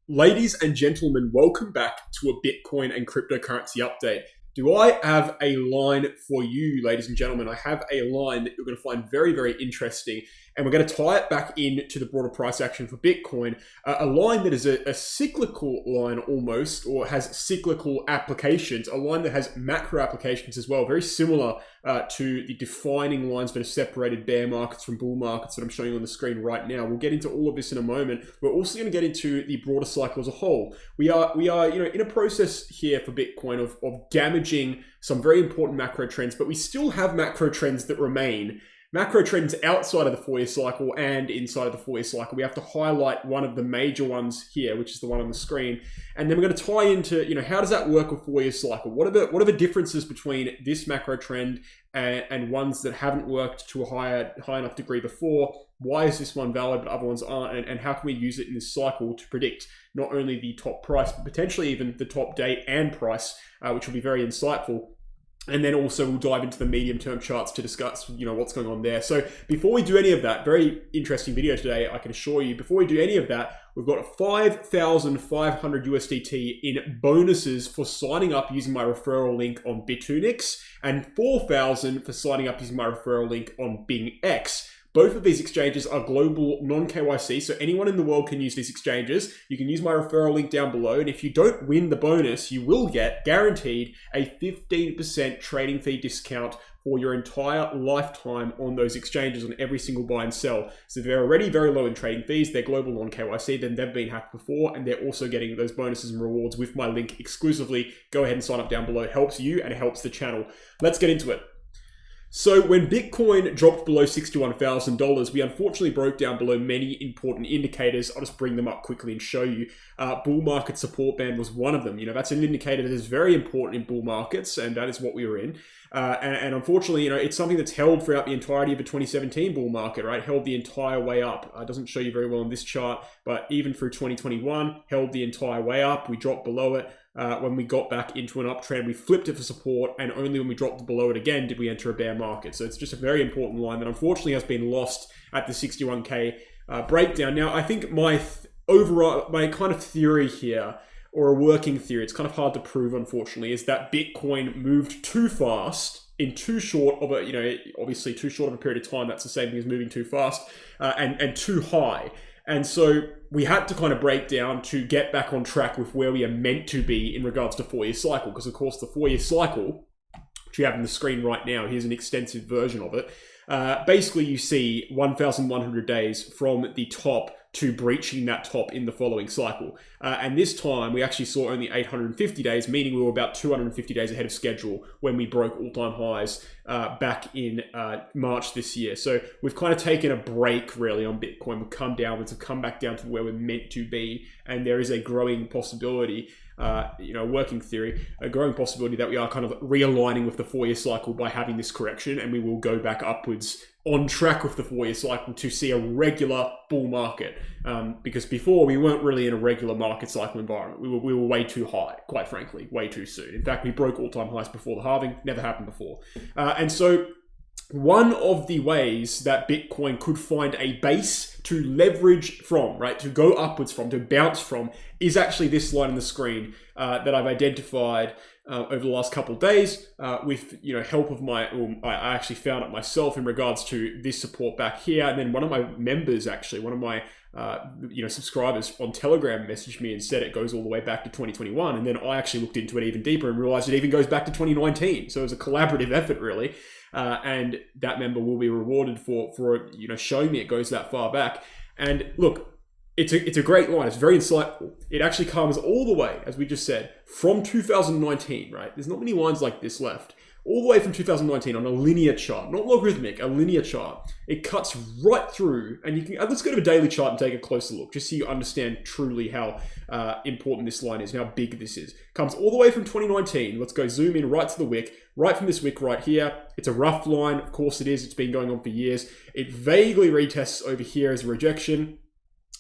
Ladies and gentlemen, welcome back to a Bitcoin and cryptocurrency update. Do I have a line for you, ladies and gentlemen? I have a line that you're going to find very, very interesting, and we're going to tie it back into the broader price action for Bitcoin. A line that is a cyclical line almost, or has cyclical applications, a line that has macro applications as well, very similar to the defining lines that have separated bear markets from bull markets that I'm showing you on the screen right now. We'll get into all of this in a moment. We're also going to get into the broader cycle as a whole. We are in a process here for Bitcoin of damaging some very important macro trends, but we still have macro trends that remain. Macro trends outside of the 4-year cycle and inside of the 4-year cycle. We have to highlight one of the major ones here, which is the one on the screen. And then we're going to tie into, how does that work with 4-year cycle? What are the differences between this macro trend and ones that haven't worked to a high enough degree before? Why is this one valid but other ones aren't? And how can we use it in this cycle to predict not only the top price, but potentially even the top date and price, which will be very insightful. And then also we'll dive into the medium-term charts to discuss, what's going on there. So before we do any of that, very interesting video today, I can assure you. Before we do any of that, we've got 5,500 USDT in bonuses for signing up using my referral link on Bitcoin and 4,000 for signing up using my referral link on BingX. Both of these exchanges are global non-KYC, so anyone in the world can use these exchanges. You can use my referral link down below, and if you don't win the bonus, you will get, guaranteed, a 15% trading fee discount for your entire lifetime on those exchanges on every single buy and sell. So they're already very low in trading fees, they're global non-KYC, then they've been hacked before, and they're also getting those bonuses and rewards with my link exclusively. Go ahead and sign up down below. It helps you and it helps the channel. Let's get into it. So when Bitcoin dropped below $61,000, we unfortunately broke down below many important indicators. I'll just bring them up quickly and show you. Bull market support band was one of them. That's an indicator that is very important in bull markets, and that is what we were in. And unfortunately, it's something that's held throughout the entirety of the 2017 bull market, right? Held the entire way up. It doesn't show you very well on this chart, but even through 2021, held the entire way up. We dropped below it. When we got back into an uptrend, we flipped it for support, and only when we dropped below it again did we enter a bear market. So it's just a very important line that unfortunately has been lost at the 61K breakdown. Now, I think my kind of theory here, or a working theory, it's kind of hard to prove, unfortunately, is that Bitcoin moved too fast in too short of obviously too short of a period of time. That's the same thing as moving too fast and too high. And so we had to kind of break down to get back on track with where we are meant to be in regards to 4-year cycle. Because of course the 4-year cycle, which you have on the screen right now, here's an extensive version of it. Basically you see 1,100 days from the top to breaching that top in the following cycle. And this time we actually saw only 850 days, meaning we were about 250 days ahead of schedule when we broke all-time highs back in March this year. So we've kind of taken a break really on Bitcoin. We've come downwards, we've come back down to where we're meant to be. And there is a growing possibility, working theory, a growing possibility that we are kind of realigning with the 4-year cycle by having this correction, and we will go back upwards on track with the 4-year cycle to see a regular bull market. Because before we weren't really in a regular market cycle environment. We were way too high, quite frankly, way too soon. In fact, we broke all-time highs before the halving, never happened before. And so one of the ways that Bitcoin could find a base to leverage from, right, to go upwards from, to bounce from, is actually this line on the screen that I've identified over the last couple of days with help of I actually found it myself in regards to this support back here. And then one of my members, actually, one of my subscribers on Telegram messaged me and said it goes all the way back to 2021. And then I actually looked into it even deeper and realized it even goes back to 2019. So it was a collaborative effort, really. And that member will be rewarded for showing me it goes that far back. And look, it's a great line. It's very insightful. It actually comes all the way, as we just said, from 2019, right? There's not many lines like this left. All the way from 2019 on a linear chart, not logarithmic, a linear chart. It cuts right through, and you can, let's go to a daily chart and take a closer look, just so you understand truly how important this line is and how big this is. Comes all the way from 2019. Let's go zoom in right to the wick, right from this wick right here. It's a rough line, of course it is. It's been going on for years. It vaguely retests over here as a rejection.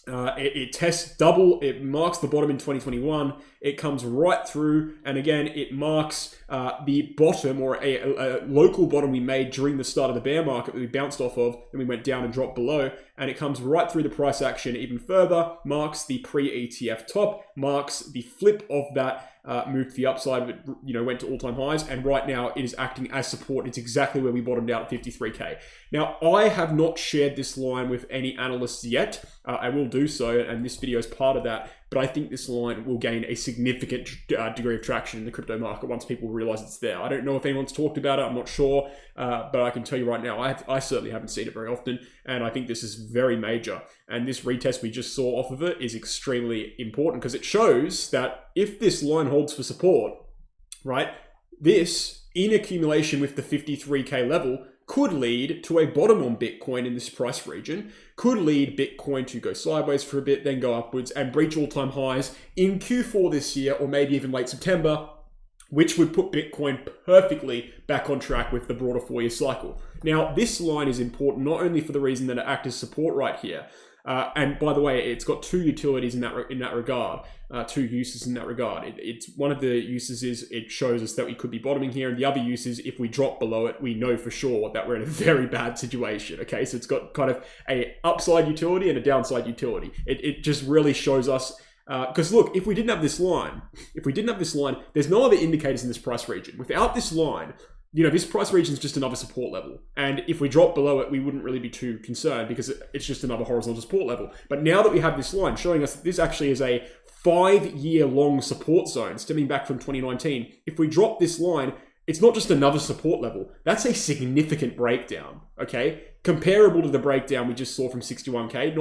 It tests double, it marks the bottom in 2021, it comes right through, and again, it marks the bottom, or a local bottom we made during the start of the bear market that we bounced off of, then we went down and dropped below, and it comes right through the price action even further, marks the pre-ETF top, marks the flip of that, moved to the upside, went to all-time highs, and right now it is acting as support. It's exactly where we bottomed out at 53k. Now, I have not shared this line with any analysts yet. I will do so, and this video is part of that, but I think this line will gain a significant degree of traction in the crypto market once people realize it's there. I don't know if anyone's talked about it, I'm not sure, but I can tell you right now, I certainly haven't seen it very often, and I think this is very major. And this retest we just saw off of it is extremely important because it shows that if this line holds for support, right, this in accumulation with the 53k level could lead to a bottom on Bitcoin in this price region, could lead Bitcoin to go sideways for a bit, then go upwards and breach all-time highs in Q4 this year, or maybe even late September, which would put Bitcoin perfectly back on track with the broader 4-year cycle. Now, this line is important not only for the reason that it acts as support right here, and by the way, it's got two utilities in that regard, two uses in that regard. It's one of the uses is it shows us that we could be bottoming here, and the other use is if we drop below it, we know for sure that we're in a very bad situation. Okay, so it's got kind of a upside utility and a downside utility. It just really shows us. Because look, if we didn't have this line, there's no other indicators in this price region. Without this line, this price region is just another support level. And if we drop below it, we wouldn't really be too concerned because it's just another horizontal support level. But now that we have this line showing us that this actually is a 5-year long support zone stemming back from 2019, if we drop this line, it's not just another support level. That's a significant breakdown, okay? Comparable to the breakdown we just saw from 61K,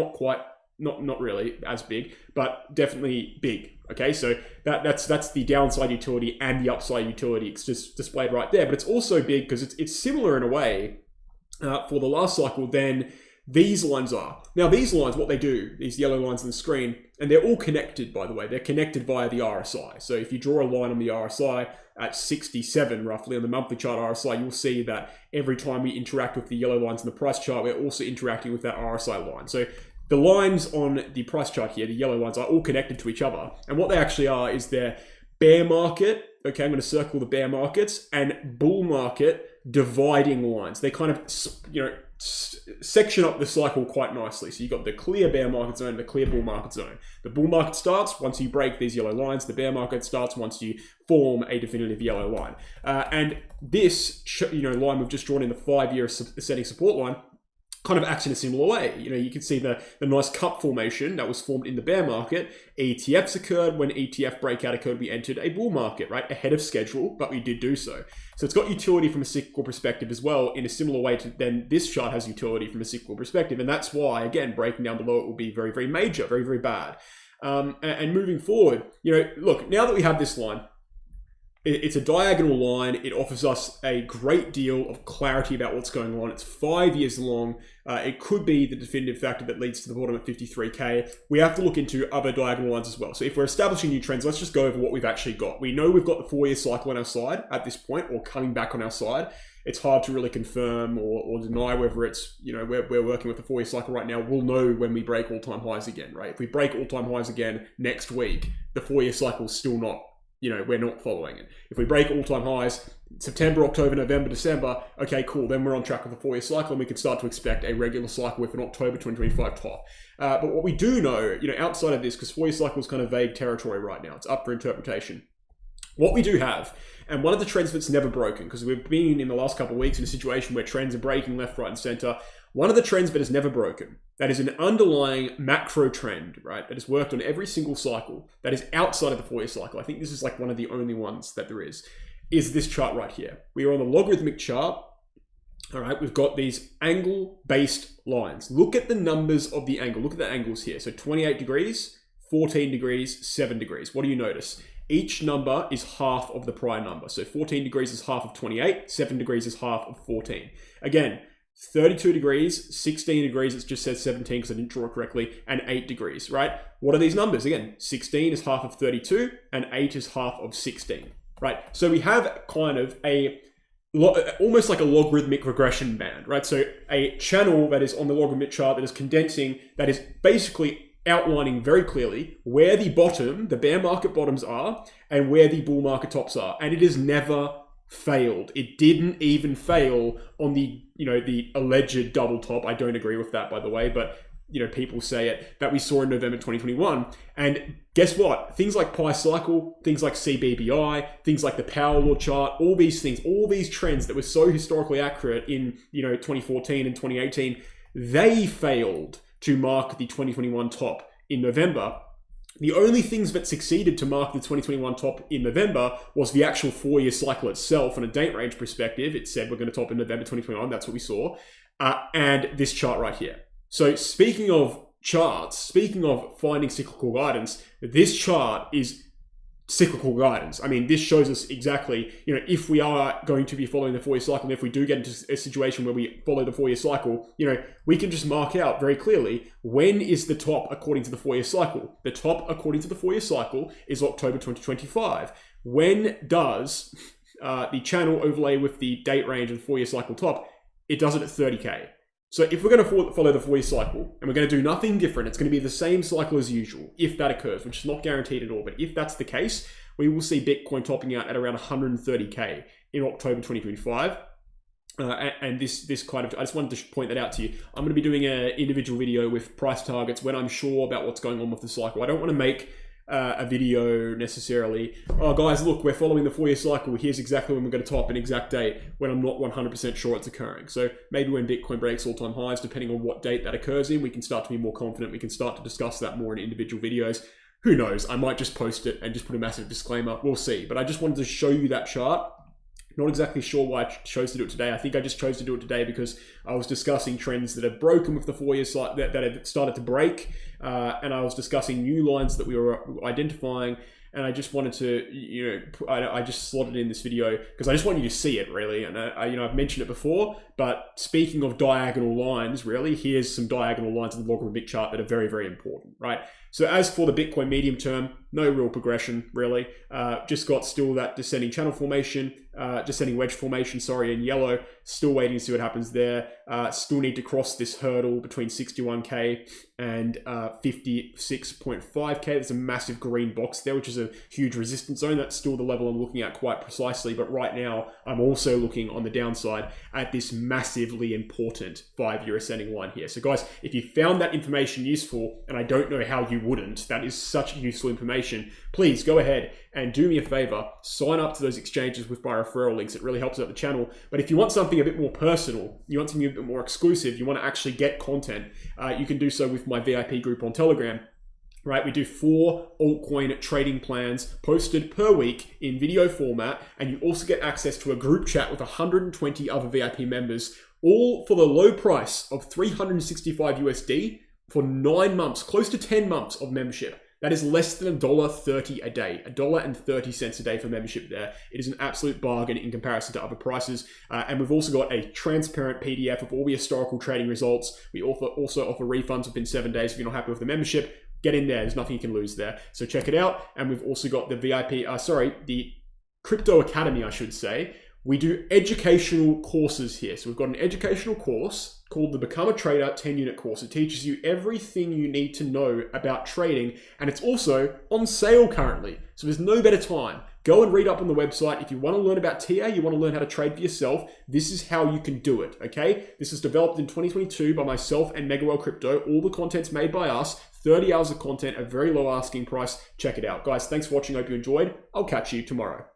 not really as big, but definitely big. Okay, so that's the downside utility and the upside utility. It's just displayed right there, but it's also big because it's similar in a way for the last cycle than these lines are. Now, these lines, what they do, these yellow lines on the screen, and they're all connected, by the way. They're connected via the RSI. So if you draw a line on the RSI at 67, roughly, on the monthly chart RSI, you'll see that every time we interact with the yellow lines in the price chart, we're also interacting with that RSI line. So the lines on the price chart here, the yellow lines, are all connected to each other. And what they actually are is their bear market, okay, I'm going to circle the bear markets, and bull market dividing lines. They kind of, section up the cycle quite nicely. So you've got the clear bear market zone, the clear bull market zone. The bull market starts once you break these yellow lines. The bear market starts once you form a definitive yellow line. And this, line we've just drawn in the 5-year ascending support line kind of acts in a similar way. You can see the nice cup formation that was formed in the bear market. ETFs occurred. When ETF breakout occurred, we entered a bull market, right? Ahead of schedule, but we did do so. So it's got utility from a cyclical perspective as well, in a similar way to then this chart has utility from a cyclical perspective. And that's why, again, breaking down below it will be very, very major, very, very bad. And moving forward, look, now that we have this line, it's a diagonal line. It offers us a great deal of clarity about what's going on. It's 5 years long. It could be the definitive factor that leads to the bottom at 53K. We have to look into other diagonal lines as well. So if we're establishing new trends, let's just go over what we've actually got. We know we've got the 4-year cycle on our side at this point, or coming back on our side. It's hard to really confirm or deny whether it's, we're working with the 4-year cycle right now. We'll know when we break all-time highs again, right? If we break all-time highs again next week, the 4-year cycle is still not, we're not following it. If we break all-time highs, September, October, November, December, okay, cool, then we're on track with the 4-year cycle and we can start to expect a regular cycle with an October 2025 top. But what we do know, outside of this, because 4-year cycle is kind of vague territory right now, it's up for interpretation. What we do have, and one of the trends that's never broken, because we've been in the last couple of weeks in a situation where trends are breaking left, right, and center. One of the trends that has never broken, that is an underlying macro trend, right, that has worked on every single cycle, that is outside of the 4-year cycle. I think this is like one of the only ones that there is this chart right here. We are on the logarithmic chart. All right, we've got these angle-based lines. Look at the numbers of the angle. Look at the angles here. So 28 degrees, 14 degrees, 7 degrees. What do you notice? Each number is half of the prior number. So 14 degrees is half of 28, 7 degrees is half of 14. Again, 32 degrees, 16 degrees, it just says 17 because I didn't draw it correctly, and 8 degrees, right? What are these numbers? Again, 16 is half of 32, and 8 is half of 16, right? So we have kind of almost like a logarithmic regression band, right? So a channel that is on the logarithmic chart that is condensing, that is basically outlining very clearly where the bottom, the bear market bottoms are, and where the bull market tops are. And it has never failed. It didn't even fail on the, the alleged double top. I don't agree with that, by the way, but people say it, that we saw in November 2021. And guess what? Things like Pi cycle, things like CBBI, things like the power law chart, all these things, all these trends that were so historically accurate in, 2014 and 2018, they failed to mark the 2021 top in November. The only things that succeeded to mark the 2021 top in November was the actual 4-year cycle itself. From a date range perspective, it said we're going to top in November 2021. That's what we saw. And this chart right here. So speaking of charts, speaking of finding cyclical guidance, this chart is cyclical guidance. I mean, this shows us exactly, if we are going to be following the 4-year cycle, and if we do get into a situation where we follow the 4-year cycle, we can just mark out very clearly when is the top according to the 4-year cycle. The top according to the 4-year cycle is October 2025. When does the channel overlay with the date range and 4-year cycle top? It does it at 30K. So if we're going to follow the 4-year cycle and we're going to do nothing different, it's going to be the same cycle as usual, if that occurs, which is not guaranteed at all. But if that's the case, we will see Bitcoin topping out at around 130K in October 2025. And this kind of, I just wanted to point that out to you. I'm going to be doing an individual video with price targets when I'm sure about what's going on with the cycle. I don't want to make a video necessarily, oh guys, look, we're following the 4-year cycle, here's exactly when we're going to top an exact date, when I'm not 100% sure it's occurring. So maybe when Bitcoin breaks all-time highs, depending on what date that occurs in, we can start to be more confident. We can start to discuss that more in individual videos. Who knows? I might just post it and just put a massive disclaimer. We'll see. But I just wanted to show you that chart. Not exactly sure why I chose to do it today. I think I just chose to do it today because I was discussing trends that have broken with the 4-year cycle, that have started to break. And I was discussing new lines that we were identifying. And I just wanted to, I just slotted in this video because I just want you to see it really. And I've mentioned it before, but speaking of diagonal lines, really, here's some diagonal lines in the logarithmic chart that are very, very important, right? So as for the Bitcoin medium term, no real progression really. Just got still that descending channel formation, descending wedge formation, in yellow. Still waiting to see what happens there. Still need to cross this hurdle between 61K and 56.5K. There's a massive green box there, which is a huge resistance zone. That's still the level I'm looking at quite precisely. But right now, I'm also looking on the downside at this massively important 5-year ascending line here. So guys, if you found that information useful, and I don't know how you wouldn't, that is such useful information, please go ahead and do me a favor, sign up to those exchanges with my referral links. It really helps out the channel. But if you want something a bit more personal, you want something a bit more exclusive, you want to actually get content, you can do so with my VIP group on Telegram. Right, we do 4 altcoin trading plans posted per week in video format, and you also get access to a group chat with 120 other VIP members, all for the low price of $365 USD for 9 months, close to 10 months of membership. That is less than $1.30 a day, $1.30 a day for membership there. It is an absolute bargain in comparison to other prices. And we've also got a transparent PDF of all the historical trading results. We also offer refunds within 7 days if you're not happy with the membership. Get in there. There's nothing you can lose there. So check it out. And we've also got the the Crypto Academy, I should say. We do educational courses here. So we've got an educational course called the Become a Trader 10-unit course. It teaches you everything you need to know about trading, and it's also on sale currently. So there's no better time. Go and read up on the website. If you want to learn about TA, you want to learn how to trade for yourself, this is how you can do it, okay? This is developed in 2022 by myself and Megawell Crypto. All the content's made by us. 30 hours of content, a very low asking price. Check it out. Guys, thanks for watching. Hope you enjoyed. I'll catch you tomorrow.